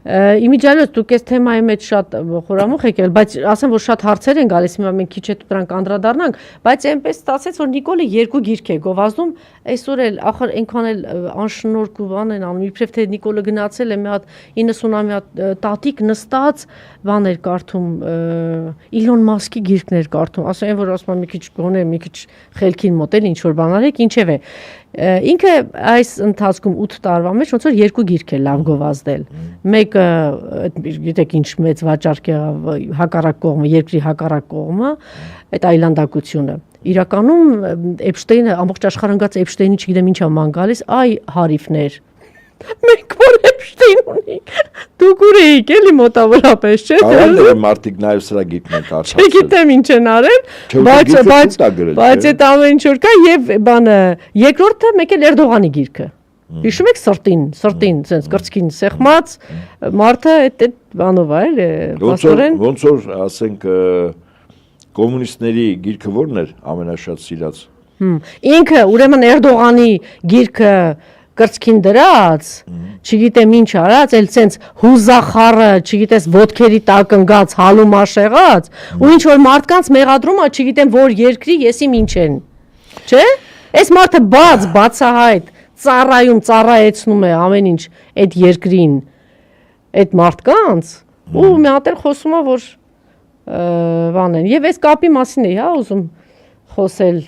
Իմիջիալոց դուք այս թեմայի մեջ շատ խորամուխ եկել, բայց ասեմ, որ շատ հարցեր են գալիս, հիմա մենք քիչ հետո դրանք անդրադառնանք, բայց այնպես ստացեց, որ Նիկոլը 2 գիրք է գովազդում, այսօր էլ ախր այնքան էլ անշնորհք ու բան են անում, իբրև թե Նիկոլը գնացել է մի հատ 90-ամյա տատիկ նստած, բաներ կարդում, Իլոն Մասկի գիրքներ կարդում, ասում են, որ ասում եմ մի քիչ գոնե, մի քիչ խելքին մոտել, ինչ որ բան արեք, ինչևէ ինքը այս ընթացքում 8 տարվա մեջ ոնց որ 2 գիրք է լավ գովազդել։ Մեկը, գիտեք ինչ մեծ վաճառք եղավ հակառակ կողմը, երկրի հակառակ կողմը, այդ այլանդակությունը։ Իրականում Էփշտեյնը ամբողջ աշխարհընկած Էփշտեյնի չգիտեմ ինչա ման գալիս, այ հարիվներ։ Մենք որ Էփշտեյն ունենք։ Դուք ուր եք էլի մոտավորապես, չէ՞։ Այո, մարդիկ նաև սրա գիտեն կարծես։ Չգիտեմ ինչ են արել, բայց այդ ամեն ինչ որ կա եւ բանը երկրորդը մեկ էլ Էրդողանի գիրքը։ Հիշում եք սրտին, sense կրծքին սեղմած մարդը այդ բանով է, փաստորեն։ Ոնց որ ասենք կոմունիստների գիրքը ո՞րն էր ամենաշատ սիրած։ Ինքը ուրեմն Էրդողանի գիրքը կրծքին դրած, չգիտեմ ինչ արած, էլ սենց հուզախառը, չգիտես ոտքերի տակ ընկած, հալու մաշեղած, ու ինչ որ մարդկանց մեղադրում է, չգիտեմ որ երկրի եսիմ ինչ են, չէ՞։ Այս մարդը բացահայտ, ծառայեցնում է ամեն ինչ այդ երկրին, այդ մարդկանց, ու մի հատ էլ խոսում է, որ բան են, եւ այս կապի մասին է, հա, ուզում խոսել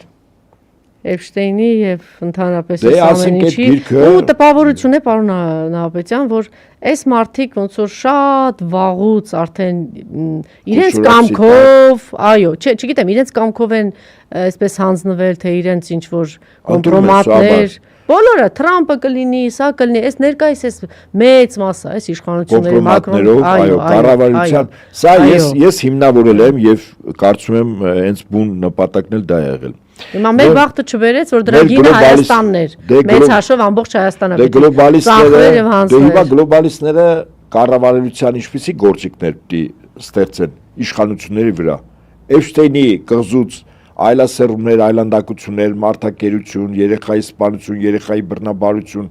Էփշտեյնի եւ ընդհանրապես ամեն ինչի ու տպավորություն է պարոն Նահապետյան, որ այս մարդիկ ոնց որ շատ վաղուց արդեն իրենց կամքով, այո, չգիտեմ, իրենց կամքով են այսպես հանձնվել, թե իրենց ինչ որ կոմպրոմատներ, բոլորը Թրամփը կլինի, սա կլինի, այս ներկայիս այս մեծ մասը, այս իշխանությունների Մակրոնով, այո, կառավարության, սա ես հիմնավորել եմ եւ կարծում եմ հենց բուն նպատակն էլ դա է եղել։ Հիմա մեր վաղտը չբերեց, որ դրա գինը Հայաստանն էր, մեծ հաշվով ամբողջ Հայաստանը հիմա գլոբալիստները կառավարության ինչպիսի գործիքներ պիտի ստեղծեն իշխանությունների վրա։ Էփշտեյնի կղզուց այլասերումներ, այլանդակություններ, մարդակերություն, երեխայի սպանություն, երեխայի բռնաբարություն,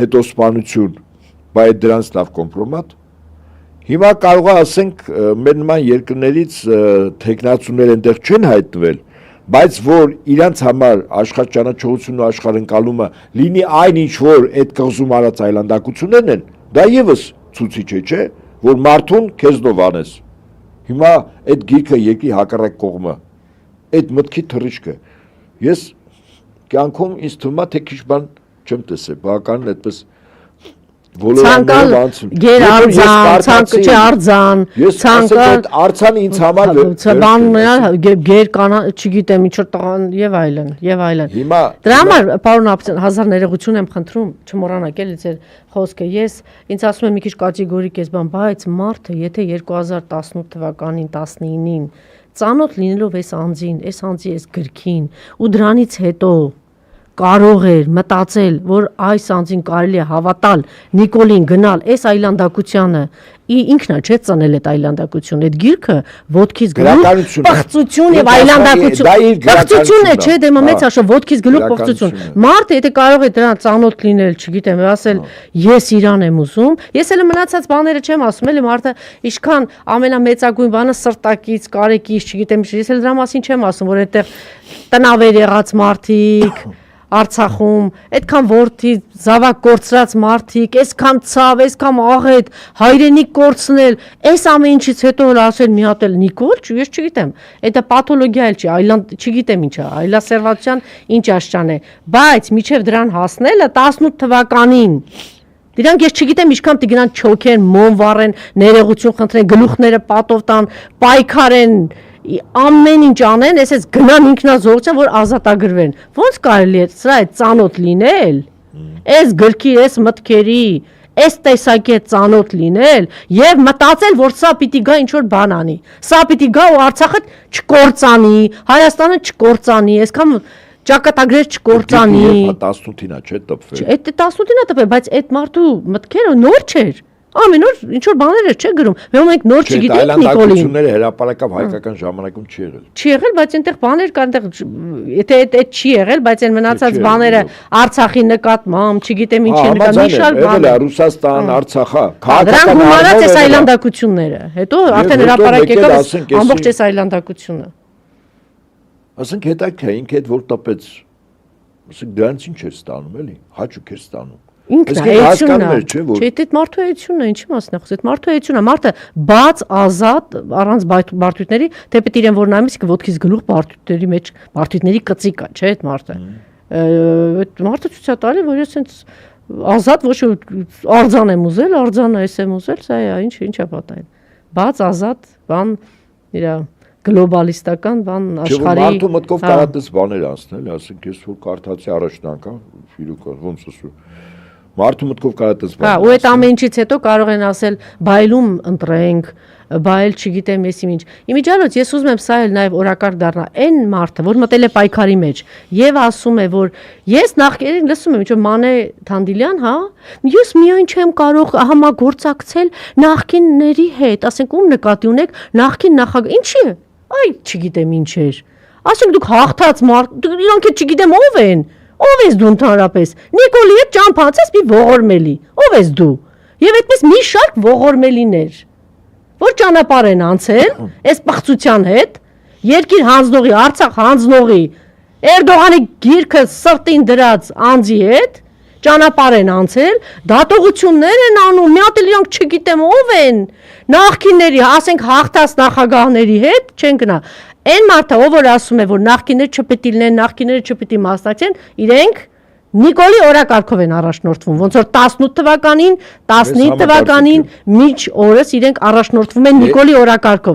հետո սպանություն, բայց դրանց լավ կոմպրոմատ։ Հիմա կարող է ասենք մեր նման երկրներից թեկնածուներ այնտեղ չեն հայտնվել, բայց որ իրանց համար աշխարհճանաչողությունն ու աշխարհընկալումը լինի այն ինչ որ այդ կղզում արած այլանդակություններն են, դա եւս ցուցիչ է, չէ, որ մարդուն քեզնով անես։ Հիմա այդ գիրքը երկրի հակառակ կողմը, այդ մտքի թռիչքը։ Ես կյանքում ինձ թվում է թե քիչ բան չեմ տեսել, բավականին այդպես ցանկալ արձան, ցանկալ արձանը ինձ համար բաններ գեր կանա, չգիտեմ ինչ որ տղան եւ այլն։ Դրա համար պարոն Նահապետյան, հազար ներողություն եմ խնդրում, չմոռանաք էլի ձեր խոսքը։ Ես ինձ ասում եմ մի քիչ կատեգորիկ էս բան, բայց մարդը եթե 2018 թվականին 19-ին ծանոթ լինելով այս անձի այս գրքին ու դրանից հետո կարող էր մտածել, որ այս անձին կարելի է հավատալ Նիկոլին գնալ այս այլանդակությանը, ինքնա չէ ծնել այդ այլանդակությունը, այդ գիրքը ոտքից գլուխ պղծություն եւ այլանդակություն, պղծություն է, չէ, դե մեծ հաշվով ոտքից գլուխ պղծություն։ Մարդը եթե կարող է դրան ծանոթ լինել, չգիտեմ, ասել ես իրան եմ ուզում, ես էլ մնացած բաները չեմ ասում, էլի մարդը ինչքան ամենամեծագույն բանը սրտակից, կարեկից, չգիտեմ, ես էլ դրա մասին չեմ ասում, որ այդտեղ տնավեր եղած մարդիկ Արցախում, այդքան որդի զավակ կորցրած մարդիկ, այսքան ցավ, այսքան աղետ, հայրենիք կորցնել, այս ամեն ինչից հետո ասել մի հատ էլ Նիկոլ, ես չգիտեմ, դա պաթոլոգիա էլ չի, չգիտեմ ինչ է, այլասերվածության ինչ աշճան է, բայց միջև դրան հասնելը 18 թվականին դրանք ես չգիտեմ ինչքան պիտի գնան չոքեն, մոմ վառեն, ներողություն խնդրեն, գլուխները պատով տան, պայքարեն ամեն ինչ անեն, այսպես գնան ինքնազոհության, որ ազատագրվեն։ Ոնց կարելի է սրա այդ ծանոթ լինել։ Այս գրքի, այս մտքերի, այս տեսակի ծանոթ լինել եւ մտածել, որ սա պիտի գա ինչ որ բան անի։ Սա պիտի գա ու Արցախը չկործանի, Հայաստանը չկործանի, այսքան ճակատագրեր չկործանի։ 18-ին է չէ տպվել։ Այդ 18-ին է տպվել, բայց այդ մարդու մտքերը նոր չէր։ Ամեն օր ինչ որ բաներ էր, չէ՞ գրում։ Մենք նոր չգիտենք Նիկոլին։ Այլանդակությունները հրապարակավ հայկական ժամանակում չի եղել։ Չի եղել, բայց այնտեղ բաներ կան, այնտեղ եթե այդ չի եղել, բայց այն մնացած բաները Արցախի նկատմամբ, չգիտեմ ինչի նկատմամբ, մի շարք բաներ։ Ռուսաստան, Արցախա, քաղաքական գումարած այս այլանդակությունները։ Հետո արդեն հրապարակ եկավ ամբողջ այս այլանդակությունը։ Ասենք հետաքրքիր, ինքը այդ որ տպեց, ասենք դրանց ինչ էր ստանում, էլի, հաճույք էր ստանում։ Ինքն հայությունն է, չէ՞, այդ մարդու հայությունն է, ինչի մասն է խոսքը, այդ մարդու հայությունն է, մարդը բաց, ազատ, առանց բարդությունների, թեպետ իրեն որ նայում ես ոտքից գլուխ բարդությունների մեջ, բարդությունների կծիկ է, չէ՞ այդ մարդը։ Այդ մարդը ցույց է տալի, որ ես այնց ազատ ոչ արձան եմ ուզել, արձանը էս եմ ուզել, սա է, ինչ է պատահել։ Բաց, ազատ, բան իր գլոբալիստական բան աշխարհի մարդու մտքով կարատես բաներ անցնել, ասենք ես որ կարդացի առաջին անգամ, իրոք ոնց ասում մարդու մտքով կարատես բան։ Հա, ու այդ ամեն ինչից հետո կարող են ասել բայլում ընտրենք, բայել չգիտեմ ես ինչ։ Իմիջիալոց ես ուզում եմ սա էլ նաև օրակարգ դառնա այն մարդը, որ մտել է պայքարի մեջ եւ ասում է, որ ես նախկերին լսում եմ, ինչ որ Մանե Թանդիլյան, հա, ես միայն չեմ կարող համագործակցել նախկինների հետ, ասենք ում նկատի ունեք նախկին նախագահ, ինչի՞ է։ Այ չգիտեմ ինչ էր։ Ասենք դուք հաղթած մարդ, իրանք էլ չգիտեմ ով են։ Ով ես դու ընդհանրապես։ Նիկոլի հետ ճամփացես մի ողորմելի։ Ով ես դու։ Եվ այդպես մի շարք ողորմելիներ, որ ճանապարհ են անցել այս պղծության հետ, երկիր հանձնողի, Արցախ հանձնողի, Էրդողանի գիրքը սրտին դրած անձի հետ ճանապարհ են անցել, դատողություններ են անում, մի հատ էլ իրանք չգիտեմ ով են, նախկինների, ասենք հաղթած նախագահների հետ չեն գնա։ Այն մարդը, ով որ ասում է, որ նախկինները չպետք է լինեն, նախկինները չպետք է մասնակցեն, իրենք Նիկոլի օրակարգով են առաջնորդվում, ոնց որ 18 թվականին, 15 թվականին միջ օրս իրենք առաջնորդվում են Նիկոլի օրակարգով։